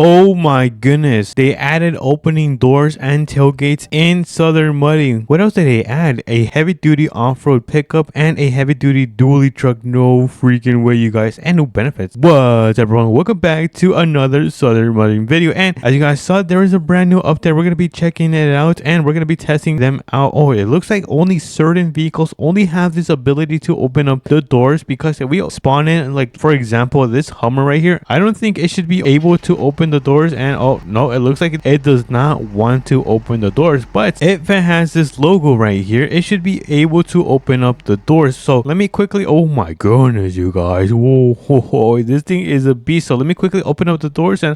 Oh my goodness. They added opening doors and tailgates in Southern Mudding. What else did they add? A heavy duty off-road pickup and a heavy duty dually truck. No freaking way, you guys. And new benefits. What's up, everyone? Welcome back to another Southern Mudding video. And as you guys saw, there is a brand new update. We're going to be checking it out and we're going to be testing them out. Oh, it looks like only certain vehicles only have this ability to open up the doors, because if we spawn in, like for example, this Hummer right here, I don't think it should be able to open the doors. And oh no, it looks like it does not want to open the doors, but if it has this logo right here, it should be able to open up the doors. So let me quickly, oh my goodness, you guys, whoa, this thing is a beast. So let me quickly open up the doors, and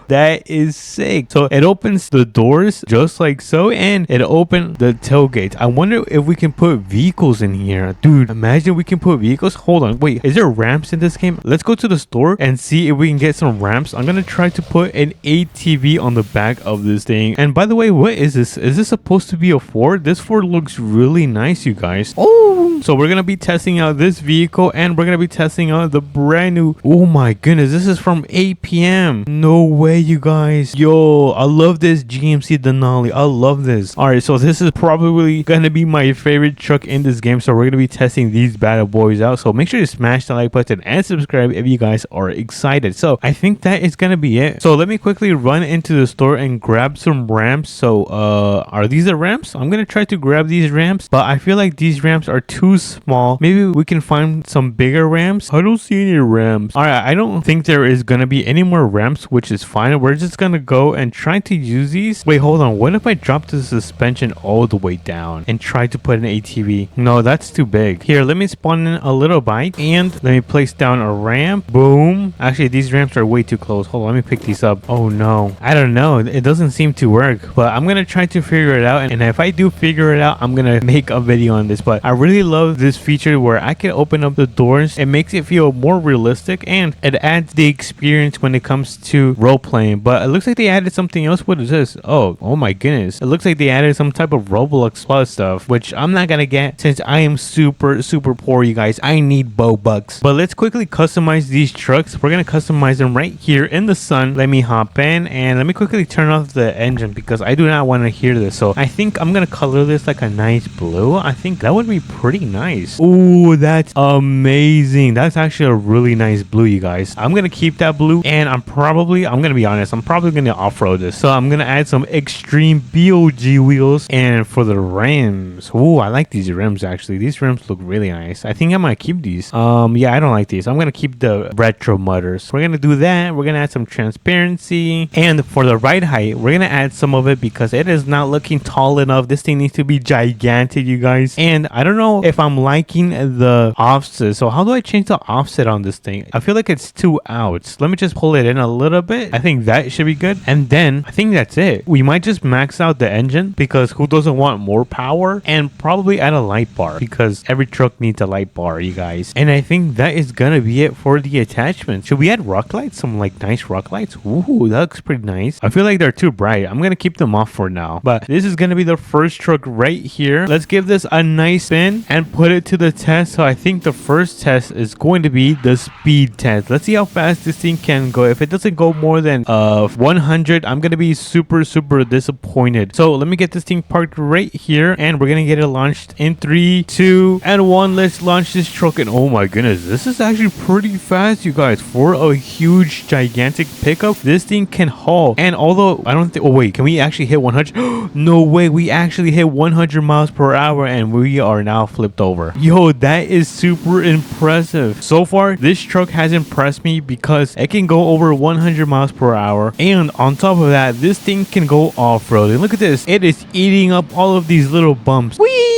that is sick. So it opens the doors just like so, and it opened the tailgate. I wonder if we can put vehicles in here. Dude, imagine we can put vehicles. Hold on, wait, is there ramps in this game? Let's go to the store and see if we can get some ramps. I'm gonna try to put an ATV on the back of this thing. And by the way, what is this? Is this supposed to be a Ford? This Ford looks really nice, you guys. Oh, so we're gonna be testing out this vehicle, and we're gonna be testing out the brand new, oh my goodness, this is from 8 p.m. No way, you guys. Yo, I love this GMC Denali. I love this. All right, so this is probably gonna be my favorite truck in this game. So we're gonna be testing these bad boys out. So make sure to smash the like button and subscribe if you guys are excited. So I think that is gonna be it. So let me quickly run into the store and grab some ramps. So are these the ramps? I'm gonna try to grab these ramps, but I feel like these ramps are too small. Maybe we can find some bigger ramps. I don't see any ramps. All right, I don't think there is gonna be any more ramps, which is fine. We're just gonna go and try to use these. Wait, hold on, what if I drop the suspension all the way down and try to put an ATV? No, that's too big. Here, let me spawn in a little bike and let me place down a ramp. Boom. Actually, these ramps are way too close. Hold on, let me pick these up. Oh no, I don't know, it doesn't seem to work, but I'm gonna try to figure it out. And if I do figure it out, I'm gonna make a video on this. But I really love this feature where I can open up the doors. It makes it feel more realistic, and it adds the experience when it comes to role playing. But it looks like they added something else. What is this? Oh my goodness, it looks like they added some type of Roblox plus stuff, which I'm not gonna get since I am super poor, you guys. I need bucks. But let's quickly customize these trucks. We're gonna customize them right here in the sun. Let me hop in and let me quickly turn off the engine because I do not want to hear this. So I think I'm gonna color this like a nice blue. I think that would be pretty nice. Oh, that's amazing. That's actually a really nice blue, you guys. I'm gonna keep that blue, and I'm gonna be honest, I'm probably gonna off-road this. So I'm gonna add some extreme BOG wheels. And for the rims, oh, I like these rims. Actually, these rims look really nice. I think I might keep these. Yeah, I don't like these. I'm gonna keep the retro mudders. We're gonna do that. We're gonna add some transparency, and for the ride height, we're gonna add some of it because it is not looking tall enough. This thing needs to be gigantic, you guys. And I don't know if I'm liking the offset. So how do I change the offset on this thing? I feel like it's too out. Let me just pull it in a little bit. I think that should be good. And then I think that's it. We might just max out the engine because who doesn't want more power? And probably add a light bar because every truck needs a light bar, you guys. And I think that is gonna be it for the attachment. Should we add rock lights? Some like nice rock lights? Ooh, that looks pretty nice. I feel like they're too bright. I'm gonna keep them off for now. But this is gonna be the first truck right here. Let's give this a nice spin and put it to the test. So I think the first test is going to be the speed test. Let's see how fast this thing can go. If it doesn't go more than 100, I'm gonna be super disappointed. So let me get this thing parked right here, and we're gonna get it launched in 3, 2, and 1. Let's launch this truck. And oh my goodness, this is actually pretty fast, you guys. For a huge gigantic pickup, this thing can haul. And although I don't think, oh wait, can we actually hit 100? No way, we actually hit 100 miles per hour, and we are now flipped over. Yo, that is super impressive. So far, this truck has impressed me because it can go over 100 miles per hour, and on top of that, this thing can go off-roading. Look at this, it is eating up all of these little bumps. Whee!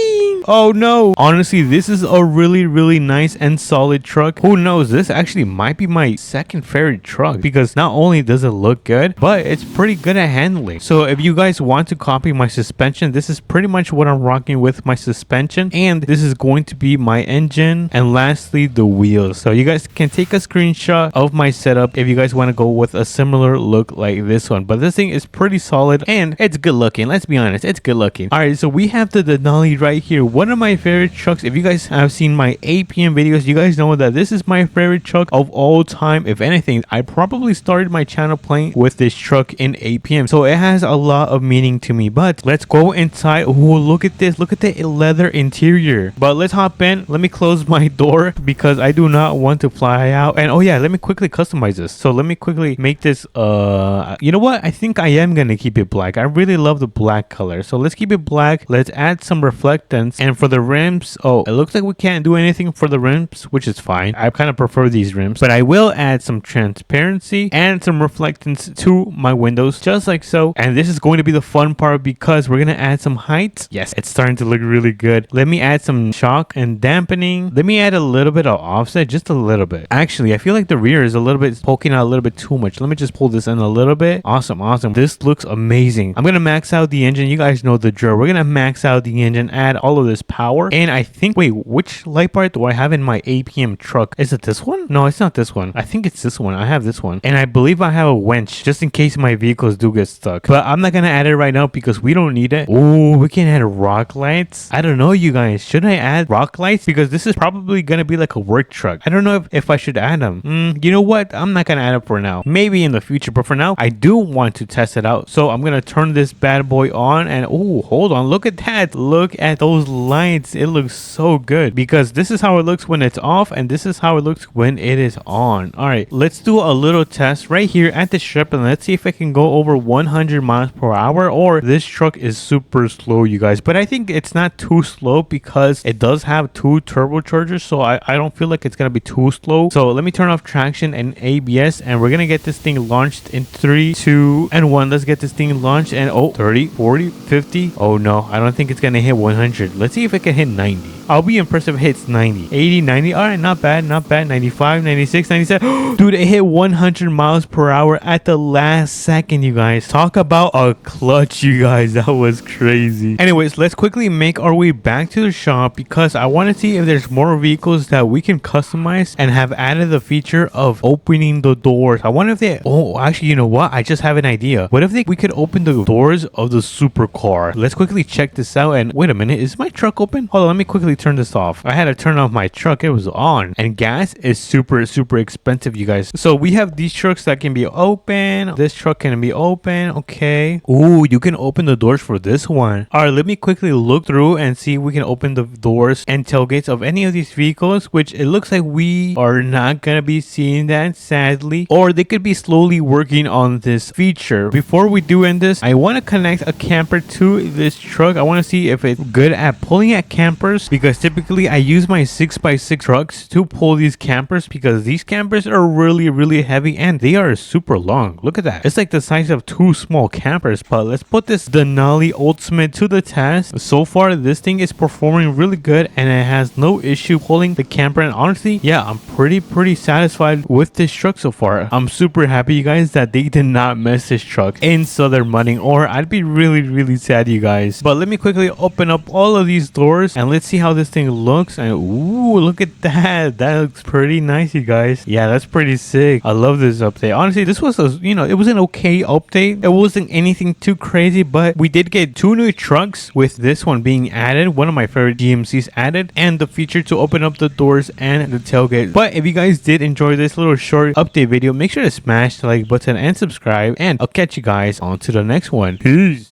Oh no, honestly, this is a really nice and solid truck. Who knows, this actually might be my second favorite truck because not only does it look good, but it's pretty good at handling. So if you guys want to copy my suspension, this is pretty much what I'm rocking with my suspension, and this is going to be my engine, and lastly the wheels. So you guys can take a screenshot of my setup if you guys want to go with a similar look like this one. But this thing is pretty solid and it's good looking. Let's be honest, it's good looking. All right, so we have the Denali right here. one of my favorite trucks. If you guys have seen my APM videos, you guys know that this is my favorite truck of all time. If anything, I probably started my channel playing with this truck in APM, so it has a lot of meaning to me. But let's go inside. Oh, look at this. Look at the leather interior. But let's hop in. Let me close my door because I do not want to fly out. And oh yeah, let me quickly customize this. So let me quickly make this you know what, I think I am gonna keep it black. I really love the black color, so let's keep it black. Let's add some reflectance. And for the rims, oh, it looks like we can't do anything for the rims, which is fine. I kind of prefer these rims, but I will add some transparency and some reflectance to my windows, just like so. And this is going to be the fun part because we're gonna add some height. Yes, it's starting to look really good. Let me add some shock and dampening. Let me add a little bit of offset, just a little bit. Actually, I feel like the rear is a little bit poking out a little bit too much. Let me just pull this in a little bit. Awesome. This looks amazing. I'm gonna max out the engine. You guys know the drill. We're gonna max out the engine, add all of this power. And I think, wait, which light bar do I have in my APM truck? Is it this one? No, it's not this one. I think it's this one. I have this one. And I believe I have a winch just in case my vehicles do get stuck. But I'm not gonna add it right now because we don't need it. Oh, we can add rock lights. I don't know, you guys. Should I add rock lights? Because this is probably gonna be like a work truck. I don't know if I should add them. You know what? I'm not gonna add it for now. Maybe in the future, but for now, I do want to test it out. So I'm gonna turn this bad boy on, and oh, hold on, look at that. Look at those lights. It looks so good because this is how it looks when it's off, and this is how it looks when it is on. All right, let's do a little test right here at the strip, and let's see if it can go over 100 miles per hour, or this truck is super slow, you guys. But I think it's not too slow because it does have 2 turbochargers, so I don't feel like it's gonna be too slow. So let me turn off traction and ABS, and we're gonna get this thing launched in 3, 2, and 1. Let's get this thing launched. And oh, 30, 40, 50. Oh no, I don't think it's gonna hit 100. Let's see if it can hit 90. I'll be impressed if it hits 90, 80, 90. All right, not bad, not bad. 95, 96, 97. Dude, it hit 100 miles per hour at the last second, you guys. Talk about a clutch, you guys. That was crazy. Anyways, let's quickly make our way back to the shop because I want to see if there's more vehicles that we can customize and have added the feature of opening the doors. I wonder if they, oh, actually, you know what? I just have an idea. What if we could open the doors of the supercar? Let's quickly check this out. And wait a minute, is my truck open? Hold on, let me quickly turn this off. I had to turn off my truck. It was on, and gas is super expensive, you guys. So we have these trucks that can be open. This truck can be open. Okay. Ooh, you can open the doors for this one. All right, let me quickly look through and see if we can open the doors and tailgates of any of these vehicles, which it looks like we are not gonna be seeing that, sadly, or they could be slowly working on this feature. Before we do end this, I want to connect a camper to this truck. I want to see if it's good at pulling at campers, because typically I use my 6x6 trucks to pull these campers because these campers are really heavy and they are super long. Look at that. It's like the size of 2 small campers. But let's put this Denali Ultimate to the test. So far, this thing is performing really good and it has no issue pulling the camper. And honestly, yeah, I'm pretty satisfied with this truck so far. I'm super happy, you guys, that they did not mess this truck in Southern Mudding, or I'd be really sad, you guys. But let me quickly open up all of these doors and let's see how this thing looks. And ooh, look at that. That looks pretty nice, you guys. Yeah, that's pretty sick. I love this update. Honestly, this was it was an okay update. It wasn't anything too crazy, but we did get 2 new trucks with this one being added, one of my favorite GMCs added, and the feature to open up the doors and the tailgate. But if you guys did enjoy this little short update video, make sure to smash the like button and subscribe, and I'll catch you guys on to the next one. Peace.